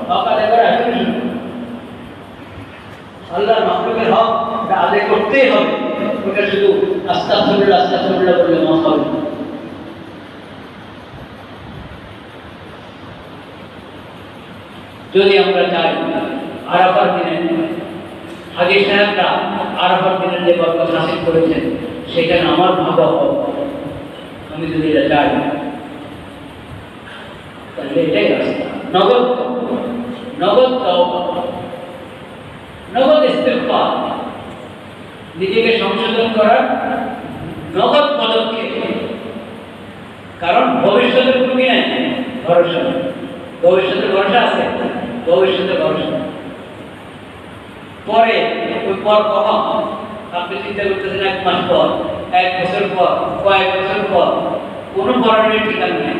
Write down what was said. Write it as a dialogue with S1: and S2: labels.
S1: হক আদায় করা এখনই শুরু। আল্লাহর মাখলুকের হক আদায় করতেই হবে, ওটা শুধু আস্তাগফিরুল্লাহ আস্তাগফিরুল্লাহ বললে মাফ হবে না। যদি আমরা চাই আরাফার দিনে হাজী সাহেবরা আরাফার দিনের যে বরকত হাসিল করেছেন সেখানে আমার ভাগ হোক, আমি যদি এটা চাই তাহলে এটাই রাস্তা। নগদ নগদ নগদ ইস্তেগফার, নিজেকে সংশোধন করার নগদ পদক্ষেপ। কারণ ভবিষ্যতের কোনো কি নাই, ভরসা নেই। ভবিষ্যতের ভরসা আছে, ভবিষ্যতের ভরসা নেই। পরে ওই পর কখন আপনি চিন্তা করতেছেন 1 মাস পর, 1 বছর পর, কয়েক বছর পর, কোনো পরনের ঠিকানা নেই।